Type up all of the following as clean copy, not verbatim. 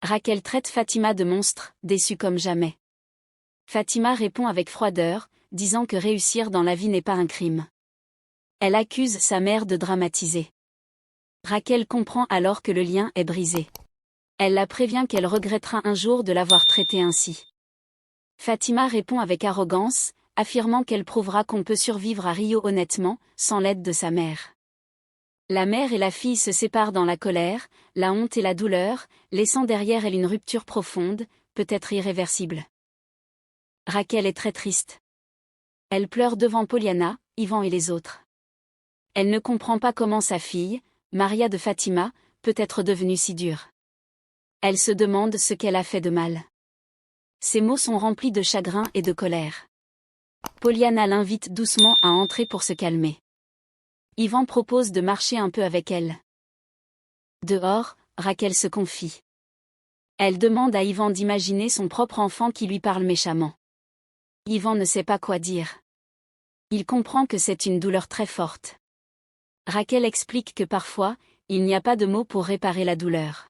Raquel traite Fatima de monstre, déçue comme jamais. Fatima répond avec froideur, disant que réussir dans la vie n'est pas un crime. Elle accuse sa mère de dramatiser. Raquel comprend alors que le lien est brisé. Elle la prévient qu'elle regrettera un jour de l'avoir traitée ainsi. Fatima répond avec arrogance, affirmant qu'elle prouvera qu'on peut survivre à Rio honnêtement, sans l'aide de sa mère. La mère et la fille se séparent dans la colère, la honte et la douleur, laissant derrière elle une rupture profonde, peut-être irréversible. Raquel est très triste. Elle pleure devant Poliana, Ivan et les autres. Elle ne comprend pas comment sa fille, Maria de Fatima, peut être devenue si dure. Elle se demande ce qu'elle a fait de mal. Ses mots sont remplis de chagrin et de colère. Poliana l'invite doucement à entrer pour se calmer. Ivan propose de marcher un peu avec elle. Dehors, Raquel se confie. Elle demande à Ivan d'imaginer son propre enfant qui lui parle méchamment. Ivan ne sait pas quoi dire. Il comprend que c'est une douleur très forte. Raquel explique que parfois, il n'y a pas de mots pour réparer la douleur.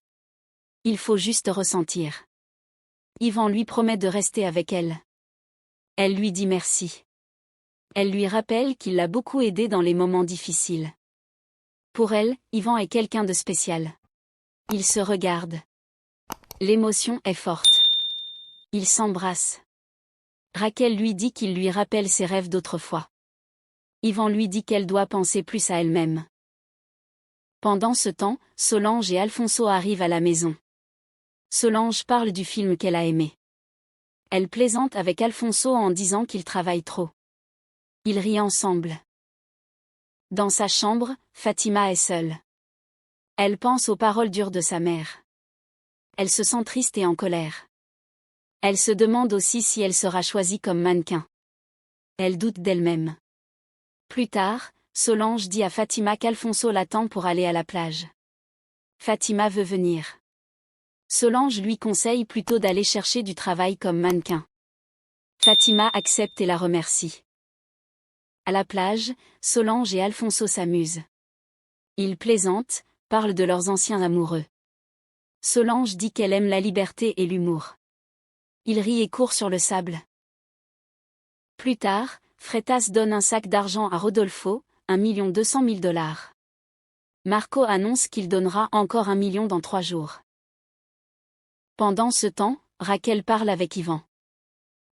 Il faut juste ressentir. Ivan lui promet de rester avec elle. Elle lui dit merci. Elle lui rappelle qu'il l'a beaucoup aidée dans les moments difficiles. Pour elle, Ivan est quelqu'un de spécial. Ils se regardent. L'émotion est forte. Ils s'embrassent. Raquel lui dit qu'il lui rappelle ses rêves d'autrefois. Ivan lui dit qu'elle doit penser plus à elle-même. Pendant ce temps, Solange et Alfonso arrivent à la maison. Solange parle du film qu'elle a aimé. Elle plaisante avec Alfonso en disant qu'il travaille trop. Ils rient ensemble. Dans sa chambre, Fatima est seule. Elle pense aux paroles dures de sa mère. Elle se sent triste et en colère. Elle se demande aussi si elle sera choisie comme mannequin. Elle doute d'elle-même. Plus tard, Solange dit à Fatima qu'Alfonso l'attend pour aller à la plage. Fatima veut venir. Solange lui conseille plutôt d'aller chercher du travail comme mannequin. Fatima accepte et la remercie. À la plage, Solange et Alfonso s'amusent. Ils plaisantent, parlent de leurs anciens amoureux. Solange dit qu'elle aime la liberté et l'humour. Ils rient et courent sur le sable. Plus tard, Freitas donne un sac d'argent à Rodolfo, 1 200 000 $. Marco annonce qu'il donnera encore 1 million dans 3 jours. Pendant ce temps, Raquel parle avec Ivan.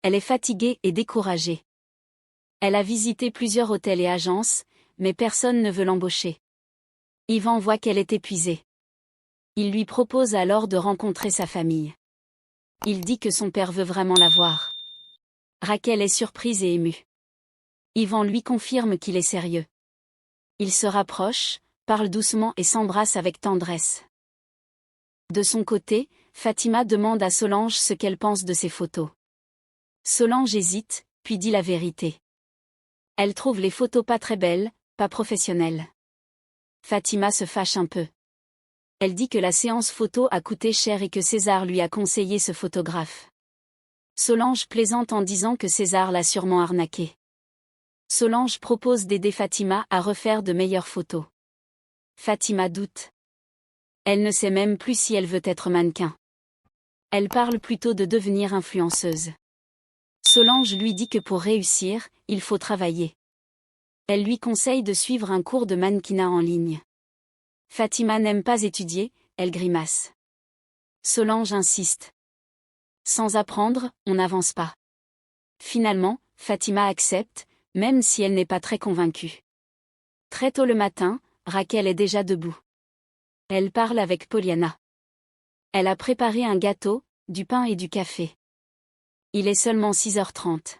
Elle est fatiguée et découragée. Elle a visité plusieurs hôtels et agences, mais personne ne veut l'embaucher. Ivan voit qu'elle est épuisée. Il lui propose alors de rencontrer sa famille. Il dit que son père veut vraiment la voir. Raquel est surprise et émue. Ivan lui confirme qu'il est sérieux. Ils se rapprochent, parlent doucement et s'embrassent avec tendresse. De son côté, Fatima demande à Solange ce qu'elle pense de ses photos. Solange hésite, puis dit la vérité. Elle trouve les photos pas très belles, pas professionnelles. Fatima se fâche un peu. Elle dit que la séance photo a coûté cher et que César lui a conseillé ce photographe. Solange plaisante en disant que César l'a sûrement arnaqué. Solange propose d'aider Fatima à refaire de meilleures photos. Fatima doute. Elle ne sait même plus si elle veut être mannequin. Elle parle plutôt de devenir influenceuse. Solange lui dit que pour réussir, il faut travailler. Elle lui conseille de suivre un cours de mannequinat en ligne. Fatima n'aime pas étudier, elle grimace. Solange insiste. Sans apprendre, on n'avance pas. Finalement, Fatima accepte, même si elle n'est pas très convaincue. Très tôt le matin, Raquel est déjà debout. Elle parle avec Poliana. Elle a préparé un gâteau, du pain et du café. Il est seulement 6h30.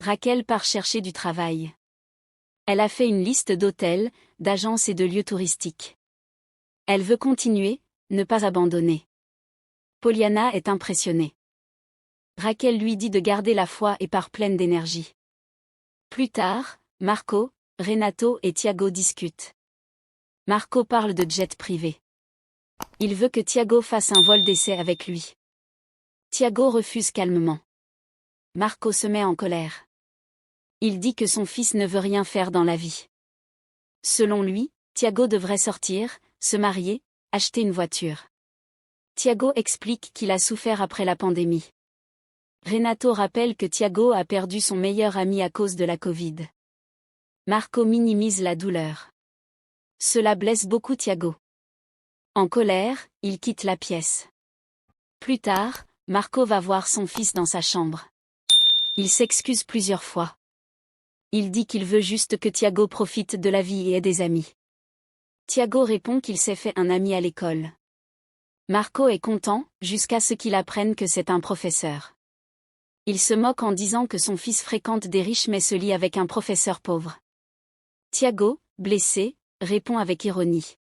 Raquel part chercher du travail. Elle a fait une liste d'hôtels, d'agences et de lieux touristiques. Elle veut continuer, ne pas abandonner. Poliana est impressionnée. Raquel lui dit de garder la foi et part pleine d'énergie. Plus tard, Marco, Renato et Thiago discutent. Marco parle de jet privé. Il veut que Thiago fasse un vol d'essai avec lui. Thiago refuse calmement. Marco se met en colère. Il dit que son fils ne veut rien faire dans la vie. Selon lui, Thiago devrait sortir, se marier, acheter une voiture. Thiago explique qu'il a souffert après la pandémie. Renato rappelle que Thiago a perdu son meilleur ami à cause de la Covid. Marco minimise la douleur. Cela blesse beaucoup Thiago. En colère, il quitte la pièce. Plus tard, Marco va voir son fils dans sa chambre. Il s'excuse plusieurs fois. Il dit qu'il veut juste que Thiago profite de la vie et ait des amis. Thiago répond qu'il s'est fait un ami à l'école. Marco est content, jusqu'à ce qu'il apprenne que c'est un professeur. Il se moque en disant que son fils fréquente des riches mais se lie avec un professeur pauvre. Thiago, blessé, répond avec ironie.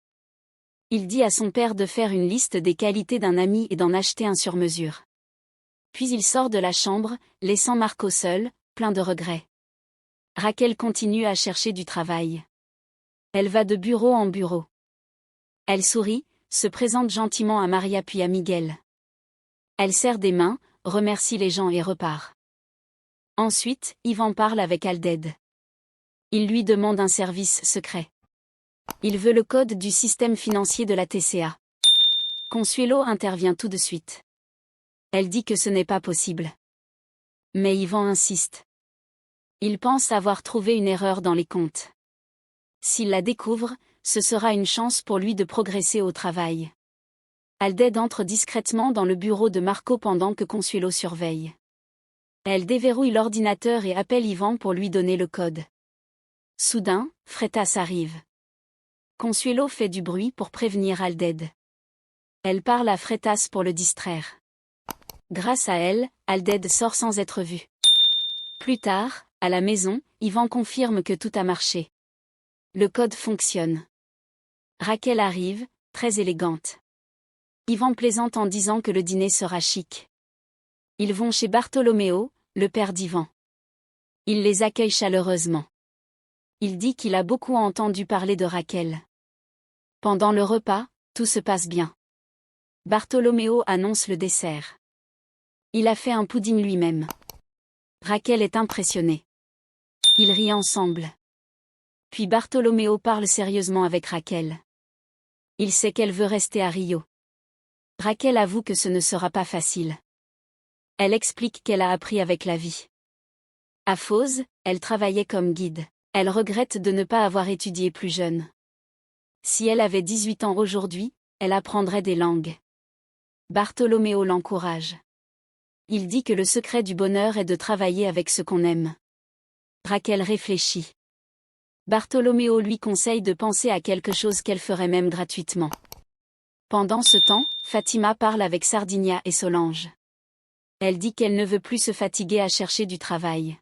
Il dit à son père de faire une liste des qualités d'un ami et d'en acheter un sur mesure. Puis il sort de la chambre, laissant Marco seul, plein de regrets. Raquel continue à chercher du travail. Elle va de bureau en bureau. Elle sourit, se présente gentiment à Maria puis à Miguel. Elle serre des mains, remercie les gens et repart. Ensuite, Ivan parle avec Alded. Il lui demande un service secret. Il veut le code du système financier de la TCA. Consuelo intervient tout de suite. Elle dit que ce n'est pas possible. Mais Ivan insiste. Il pense avoir trouvé une erreur dans les comptes. S'il la découvre, ce sera une chance pour lui de progresser au travail. Alded entre discrètement dans le bureau de Marco pendant que Consuelo surveille. Elle déverrouille l'ordinateur et appelle Ivan pour lui donner le code. Soudain, Freitas arrive. Consuelo fait du bruit pour prévenir Alded. Elle parle à Freitas pour le distraire. Grâce à elle, Alded sort sans être vu. Plus tard, à la maison, Ivan confirme que tout a marché. Le code fonctionne. Raquel arrive, très élégante. Ivan plaisante en disant que le dîner sera chic. Ils vont chez Bartolomeo, le père d'Ivan. Il les accueille chaleureusement. Il dit qu'il a beaucoup entendu parler de Raquel. Pendant le repas, tout se passe bien. Bartolomeo annonce le dessert. Il a fait un pudding lui-même. Raquel est impressionnée. Ils rient ensemble. Puis Bartolomeo parle sérieusement avec Raquel. Il sait qu'elle veut rester à Rio. Raquel avoue que ce ne sera pas facile. Elle explique qu'elle a appris avec la vie. À Foz, elle travaillait comme guide. Elle regrette de ne pas avoir étudié plus jeune. Si elle avait 18 ans aujourd'hui, elle apprendrait des langues. Bartolomeo l'encourage. Il dit que le secret du bonheur est de travailler avec ce qu'on aime. Raquel réfléchit. Bartolomeo lui conseille de penser à quelque chose qu'elle ferait même gratuitement. Pendant ce temps, Fatima parle avec Sardinia et Solange. Elle dit qu'elle ne veut plus se fatiguer à chercher du travail.